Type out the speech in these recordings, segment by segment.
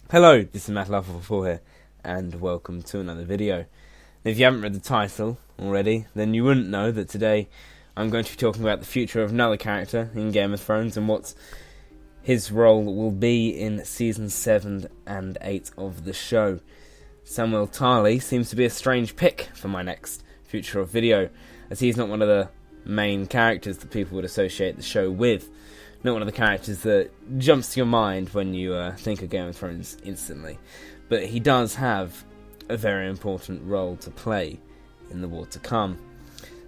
Hello, this is MathLove44 here, and welcome to another video. If you haven't read the title already, then you wouldn't know that today I'm going to be talking about the future of another character in Game of Thrones and what his role will be in Season 7 and 8 of the show. Samwell Tarly seems to be a strange pick for my next future of video, as he's not one of the main characters that people would associate the show with. Not one of the characters that jumps to your mind when you think of Game of Thrones instantly. But he does have a very important role to play in the war to come.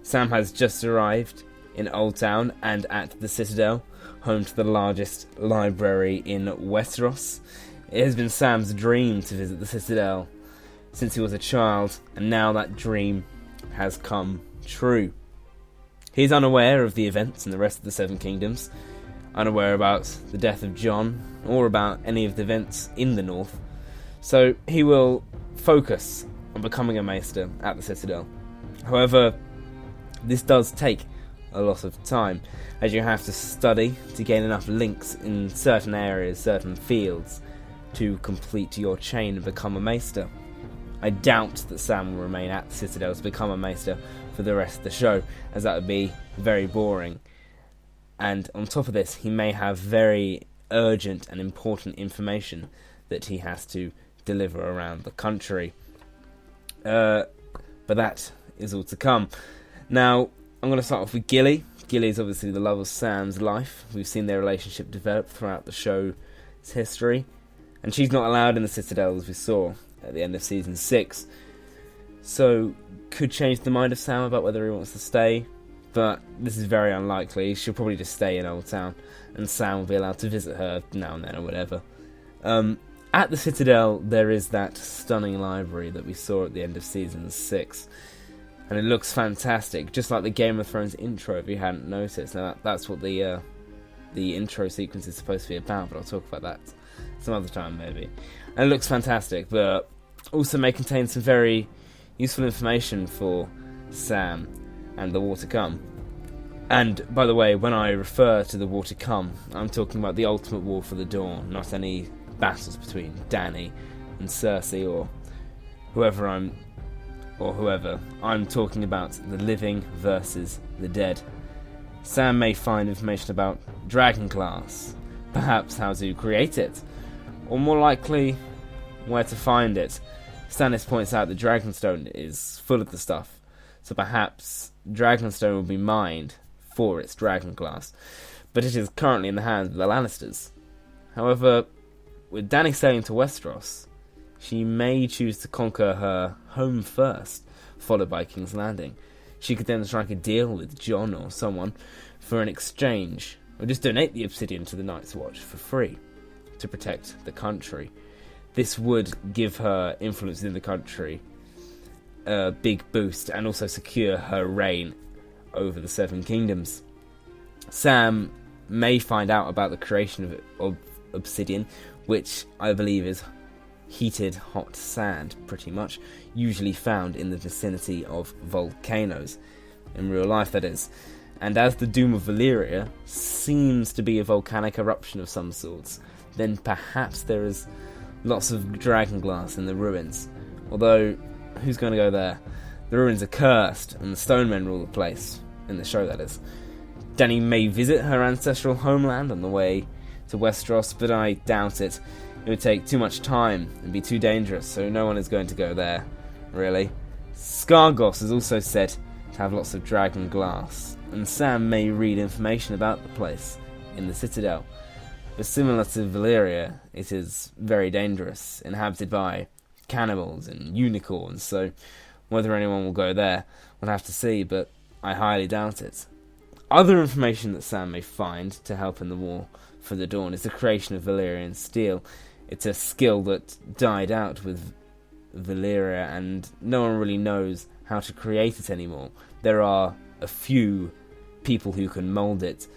Sam has just arrived in Old Town and at the Citadel, home to the largest library in Westeros. It has been Sam's dream to visit the Citadel since he was a child, and now that dream has come true. He's unaware of the events in the rest of the Seven Kingdoms, unaware about the death of Jon, or about any of the events in the north, so he will focus on becoming a maester at the Citadel. However, this does take a lot of time, as you have to study to gain enough links in certain areas, certain fields, to complete your chain and become a maester. I doubt that Sam will remain at the Citadel to become a maester for the rest of the show, as that would be very boring. And on top of this, he may have very urgent and important information that he has to deliver around the country. But that is all to come. Now, I'm going to start off with Gilly. Gilly is obviously the love of Sam's life. We've seen their relationship develop throughout the show's history. And she's not allowed in the Citadel, as we saw at the end of Season 6. So, could change the mind of Sam about whether he wants to stay. But this is very unlikely. She'll probably just stay in Old Town, and Sam will be allowed to visit her now and then or whatever. At the Citadel, there is that stunning library that we saw at the end of Season 6. And it looks fantastic, just like the Game of Thrones intro, if you hadn't noticed. Now, that's what the intro sequence is supposed to be about, but I'll talk about that some other time, maybe. And it looks fantastic, but also may contain some very useful information for Sam and the war to come. And, by the way, when I refer to the war to come, I'm talking about the ultimate war for the Dawn, not any battles between Dany and Cersei or whoever. I'm talking about the living versus the dead. Sam may find information about Dragonglass, perhaps how to create it, or more likely, where to find it. Stannis points out that Dragonstone is full of the stuff, so perhaps Dragonstone will be mined for its Dragonglass, but it is currently in the hands of the Lannisters. However, with Dany sailing to Westeros, she may choose to conquer her home first, followed by King's Landing. She could then strike a deal with Jon or someone for an exchange, or just donate the obsidian to the Night's Watch for free to protect the country. This would give her influence in the country a big boost and also secure her reign over the Seven Kingdoms. Sam may find out about the creation of obsidian, which I believe is heated hot sand, pretty much, usually found in the vicinity of volcanoes, in real life that is. And as the Doom of Valyria seems to be a volcanic eruption of some sorts, then perhaps there is lots of dragonglass in the ruins, although who's going to go there? The ruins are cursed, and the stone men rule the place, in the show that is. Dany may visit her ancestral homeland on the way to Westeros, but I doubt it. It would take too much time and be too dangerous, so no one is going to go there, really. Skargos is also said to have lots of dragon glass, and Sam may read information about the place in the Citadel. But similar to Valyria, it is very dangerous, inhabited by cannibals and unicorns, so whether anyone will go there, we'll have to see, but I highly doubt it. Other information that Sam may find to help in the war for the Dawn is the creation of Valyrian steel. It's a skill that died out with Valyria, and no one really knows how to create it anymore. There are a few people who can mould it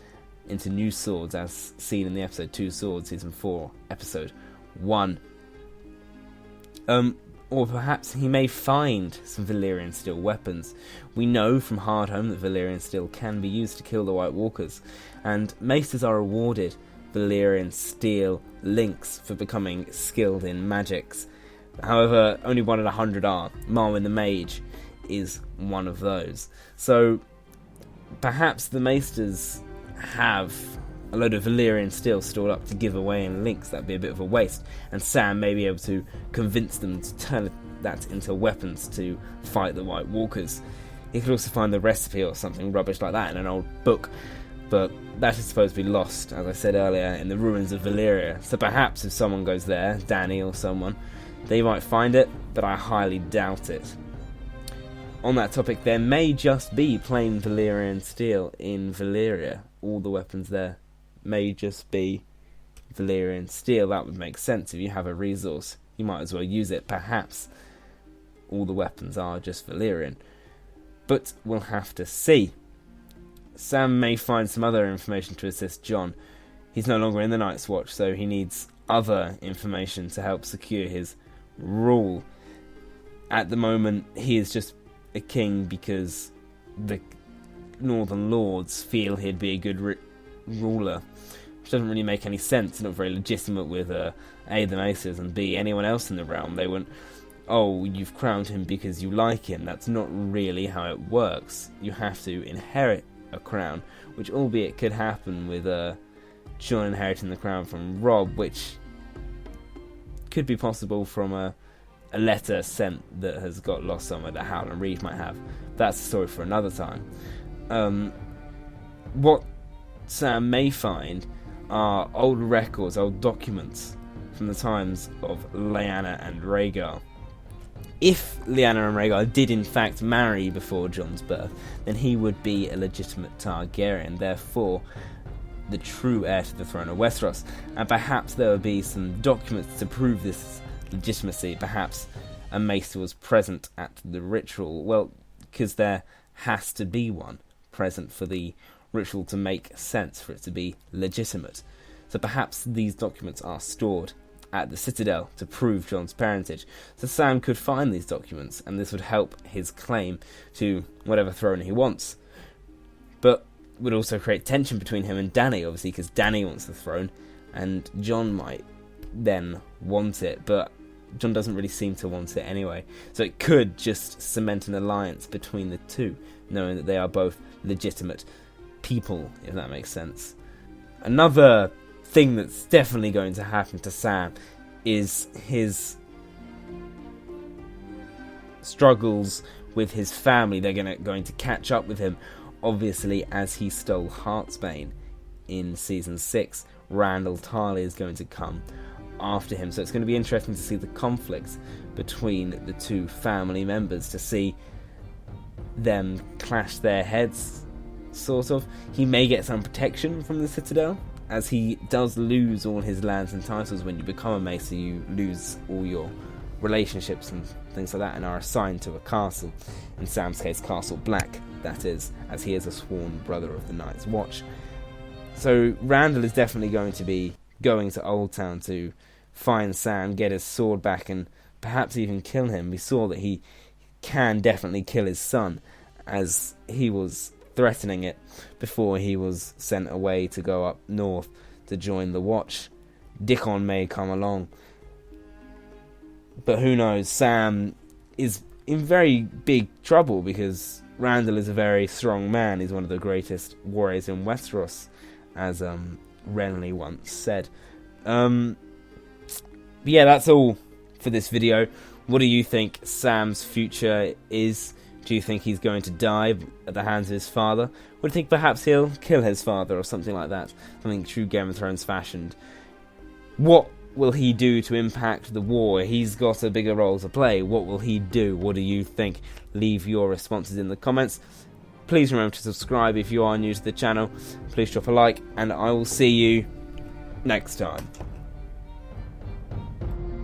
into new swords, as seen in the episode 2 Swords, Season 4, Episode 1. Or perhaps he may find some Valyrian steel weapons. We know from Hardhome that Valyrian steel can be used to kill the White Walkers, and maesters are rewarded Valyrian steel links for becoming skilled in magics. However, only 1 in 100 are. Marwyn the Mage is one of those. So perhaps the Maesters have a load of Valyrian steel stored up to give away in links. That'd be a bit of a waste, and Sam may be able to convince them to turn that into weapons to fight the White Walkers. He could also find the recipe or something rubbish like that in an old book, but that is supposed to be lost, as I said earlier, in the ruins of Valyria. So perhaps if someone goes there, Dany or someone, they might find it, but I highly doubt it. On that topic, there may just be plain Valyrian steel in Valyria. All the weapons there may just be Valyrian steel. That would make sense. If you have a resource, you might as well use it. Perhaps all the weapons are just Valyrian, but we'll have to see. Sam may find some other information to assist Jon. He's no longer in the Night's Watch, so he needs other information to help secure his rule. At the moment, he is just a king because the Northern Lords feel he'd be a good ruler, which doesn't really make any sense. Not very legitimate with A, the Maesters, and B, anyone else in the realm. They wouldn't, oh, you've crowned him because you like him. That's not really how it works. You have to inherit a crown, which albeit could happen with Jon inheriting the crown from Robb, which could be possible from a letter sent that has got lost somewhere that Howland Reed might have. That's a story for another time. What Sam may find are old records, old documents from the times of Lyanna and Rhaegar. If Lyanna and Rhaegar did in fact marry before Jon's birth, then he would be a legitimate Targaryen, therefore the true heir to the throne of Westeros. And perhaps there would be some documents to prove this legitimacy. Perhaps a maester was present at the ritual. Well, because there has to be one present for the ritual to make sense, for it to be legitimate. So perhaps these documents are stored at the Citadel to prove Jon's parentage. So Sam could find these documents, and this would help his claim to whatever throne he wants. But would also create tension between him and Dany, obviously, because Dany wants the throne, and Jon might then want it, but Jon doesn't really seem to want it anyway. So it could just cement an alliance between the two, knowing that they are both legitimate people, if that makes sense. Another thing that's definitely going to happen to Sam is his struggles with his family. They're going to catch up with him, obviously, as he stole Heartsbane in Season 6. Randall Tarly is going to come after him, so it's going to be interesting to see the conflicts between the two family members, to see them clash their heads, sort of. He may get some protection from the Citadel, as he does lose all his lands and titles. When you become a maester, you lose all your relationships and things like that, and are assigned to a castle. In Sam's case, Castle Black, that is, as he is a sworn brother of the Night's Watch. So Randall is definitely going to be going to Old Town to find Sam, get his sword back, and perhaps even kill him. We saw that he can definitely kill his son, as he was threatening it before he was sent away to go up north to join the Watch. Dickon may come along, but who knows. Sam is in very big trouble because Randall is a very strong man. He's one of the greatest warriors in Westeros, as Renly once said. Yeah, that's all for this video. What do you think Sam's future is? Do you think he's going to die at the hands of his father? Or do you think perhaps he'll kill his father or something like that? Something true Game of Thrones fashioned. What will he do to impact the war? He's got a bigger role to play. What will he do? What do you think? Leave your responses in the comments. Please remember to subscribe if you are new to the channel. Please drop a like, and I will see you next time.